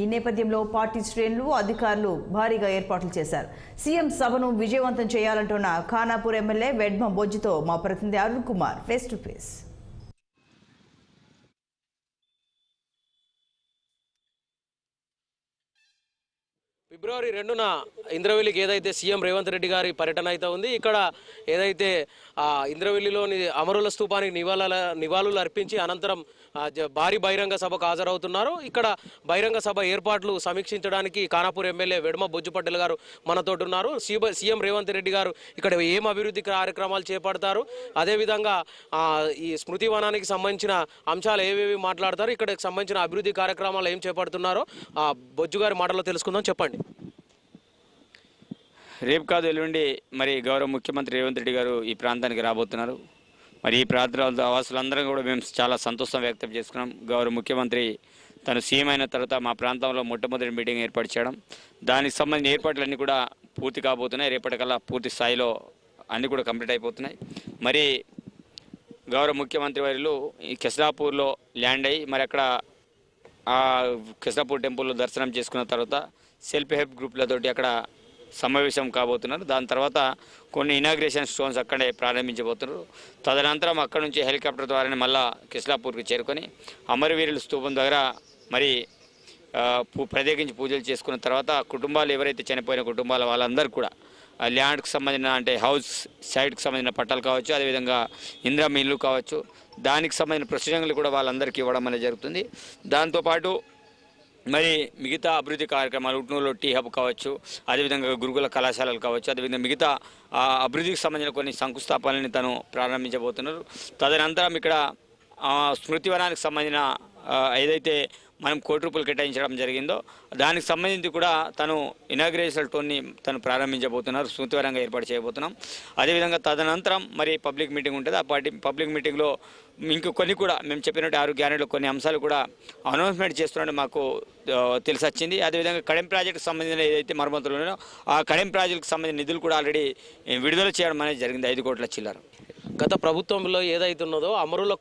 ఈ నేపథ్యంలో పార్టీ శ్రేణులు అధికారులు భారీగా ఏర్పాట్లు చేశారు. సీఎం సభను విజయవంతం చేయాలంటున్న ఖానాపూర్ ఎమ్మెల్యే వెడ్మ బొజ్జుతో మా ప్రతినిధి Arun Kumar face to face. ఫిబ్రవరి 2న ఇంద్రవెల్లికి ఏదైతే సీఎం రేవంత్ రెడ్డి గారి పర్యటన అయితే ఉంది. ఇక్కడ ఏదైతే ఇంద్రవెల్లిలోని అమరుల స్తూపానికి నివాళులు అర్పించి అనంతరం భారీ బహిరంగ సభకు హాజరవుతున్నారు. ఇక్కడ బహిరంగ సభ ఏర్పాట్లు సమీక్షించడానికి ఖానాపూర్ ఎమ్మెల్యే వెడ్మ బొజ్జు పటేల్ గారు మనతో ఉన్నారు. సీఎం రేవంత్ రెడ్డి గారు ఇక్కడ ఏం అభివృద్ధి కార్యక్రమాలు చేపడతారు, అదేవిధంగా ఈ స్మృతి వనానికి సంబంధించిన అంశాలు ఏవేవి మాట్లాడతారు, ఇక్కడికి సంబంధించిన అభివృద్ధి కార్యక్రమాలు ఏం చేపడుతున్నారో బొజ్జు గారి మాటలో తెలుసుకుందాం. చెప్పండి. రేపు కాదు ఎల్లుండి మరి గౌరవ ముఖ్యమంత్రి రేవంత్ రెడ్డి గారు ఈ ప్రాంతానికి రాబోతున్నారు. మరి ఈ ప్రాంత వాసులందరం కూడా మేము చాలా సంతోషం వ్యక్తం చేసుకున్నాం. గౌరవ ముఖ్యమంత్రి తను సీఎం అయిన తర్వాత మా ప్రాంతంలో మొట్టమొదటి మీటింగ్ ఏర్పాటు చేయడం, దానికి సంబంధించిన ఏర్పాట్లన్నీ కూడా పూర్తి కాబోతున్నాయి. రేపటికల్లా పూర్తి స్థాయిలో అన్నీ కూడా కంప్లీట్ అయిపోతున్నాయి. మరి గౌరవ ముఖ్యమంత్రి వారిలో ఈ కెస్లాపూర్లో ల్యాండ్ అయ్యి మరి అక్కడ ఆ కెస్లాపూర్ టెంపుల్లో దర్శనం చేసుకున్న తర్వాత సెల్ఫ్ హెల్ప్ గ్రూప్లతోటి అక్కడ సమావేశం కాబోతున్నారు. దాని తర్వాత కొన్ని ఇనాగ్రేషన్ స్టోన్స్ అక్కడే ప్రారంభించబోతున్నారు. తదనంతరం అక్కడ నుంచి హెలికాప్టర్ ద్వారానే మళ్ళా కిస్లాపూర్కి చేరుకొని అమరవీరుల స్తూపం దగ్గర మరి ప్రత్యేకించి పూజలు చేసుకున్న తర్వాత కుటుంబాలు ఎవరైతే చనిపోయిన కుటుంబాల వాళ్ళందరూ కూడా ల్యాండ్కి సంబంధించిన అంటే హౌస్ సైట్కి సంబంధించిన పట్టాలు కావచ్చు, అదేవిధంగా ఇందిరమ్మ ఇల్లు కావచ్చు, దానికి సంబంధించిన ప్రొసీజర్లు కూడా వాళ్ళందరికీ ఇవ్వడం అనేది జరుగుతుంది. దాంతోపాటు మరి మిగతా అభివృద్ధి కార్యక్రమాలు ఉట్నూరులో టీ హబ్ కావచ్చు, అదేవిధంగా గురుకుల కళాశాలలు కావచ్చు, అదేవిధంగా మిగతా అభివృద్ధికి సంబంధించిన కొన్ని శంకుస్థాపనని తను ప్రారంభించబోతున్నారు. తదనంతరం ఇక్కడ స్మృతివనానికి సంబంధించిన ఏదైతే మనం ₹1 కోటి కేటాయించడం జరిగిందో దానికి సంబంధించి కూడా తను ఇనాగ్రేషన్ టోన్ని తను ప్రారంభించబోతున్నారు. స్మృతివరంగా ఏర్పాటు చేయబోతున్నాం. అదేవిధంగా తదనంతరం మరి పబ్లిక్ మీటింగ్ ఉంటుంది. ఆ పబ్లిక్ మీటింగ్లో ఇంక కొన్ని కూడా మేము చెప్పినట్టు 6 గ్యారెంటీలో కొన్ని అంశాలు కూడా అనౌన్స్మెంట్ చేస్తున్నట్టు మాకు తెలిసి వచ్చింది. అదేవిధంగా కడెం ప్రాజెక్టుకు సంబంధించిన ఏదైతే మరమ్మతులు ఉన్నాయో ఆ కడెం ప్రాజెక్టుకు సంబంధించిన నిధులు కూడా ఆల్రెడీ విడుదల చేయడం అనేది జరిగింది. 5 కోట్ల చిల్లర. గత ప్రభుత్వంలో ఏదైతే ఉన్నదో అమరుల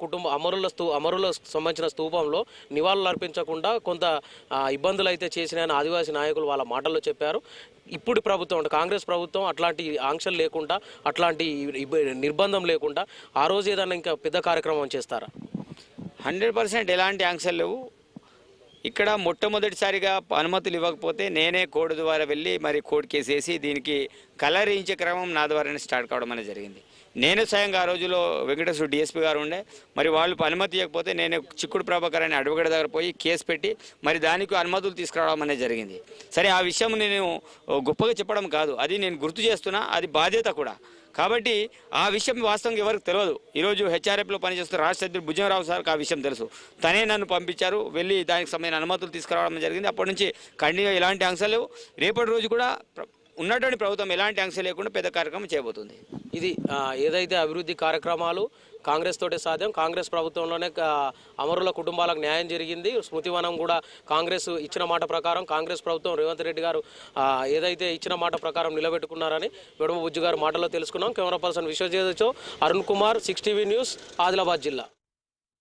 సంబంధించిన స్తూపంలో నివాళులు అర్పించకుండా కొంత ఇబ్బందులు అయితే చేసిన ఆదివాసీ నాయకులు వాళ్ళ మాటల్లో చెప్పారు. ఇప్పుడు ప్రభుత్వం అంటే కాంగ్రెస్ ప్రభుత్వం అట్లాంటి ఆంక్షలు లేకుండా, అట్లాంటి నిర్బంధం లేకుండా ఆ రోజు ఏదైనా ఇంకా పెద్ద కార్యక్రమం చేస్తారా? 100% ఎలాంటి ఆంక్షలు లేవు. ఇక్కడ మొట్టమొదటిసారిగా అనుమతులు ఇవ్వకపోతే నేనే కోర్టు ద్వారా వెళ్ళి మరి కోర్టు కేసు వేసి దీనికి కలర్ వేయించే క్రమం నా ద్వారానే స్టార్ట్ కావడం అనేది జరిగింది. నేను స్వయంగా ఆ రోజులో వెంకటేశ్వర డిఎస్పీ గారు ఉండే, మరి వాళ్ళు అనుమతి ఇవ్వకపోతే నేను చిక్కుడు ప్రభాకర్ అనే అడ్వకేట్ దగ్గర పోయి కేసు పెట్టి మరి దానికి అనుమతులు తీసుకురావడం అనేది జరిగింది. సరే, ఆ విషయం నేను గొప్పగా చెప్పడం కాదు, అది నేను గుర్తు చేస్తున్నా, అది బాధ్యత కూడా. కాబట్టి ఆ విషయం వాస్తవంగా ఎవరికి తెలియదు. ఈరోజు హెచ్ఆర్ఎఫ్లో పనిచేస్తున్న రాష్ట్ర అధ్యక్షుడు భుజంగరావు సార్కి ఆ విషయం తెలుసు. తనే నన్ను పంపించారు, వెళ్ళి దానికి సంబంధించిన అనుమతులు తీసుకురావడం జరిగింది. అప్పటి నుంచి కంటిన్యూ ఎలాంటి ఆంక్షలు లేవు. రేపటి రోజు కూడా ఉన్నటువంటి ప్రభుత్వం ఎలాంటి ఆంక్షలు లేకుండా పెద్ద కార్యక్రమం చేయబోతుంది. ఇది ఏదైతే అభివృద్ధి కార్యక్రమాలు కాంగ్రెస్ తోటే సాధ్యం. కాంగ్రెస్ ప్రభుత్వంలోనే అమరుల కుటుంబాలకు న్యాయం జరిగింది. స్మృతివనం కూడా కాంగ్రెస్ ఇచ్చిన మాట ప్రకారం కాంగ్రెస్ ప్రభుత్వం రేవంత్ రెడ్డి గారు ఏదైతే ఇచ్చిన మాట ప్రకారం నిలబెట్టుకున్నారని వెడమ బుజ్జు గారు మాటలో తెలుసుకున్నాం. Camera person Vishwajit, Arun Kumar, 6 TV news, Adilabad జిల్లా.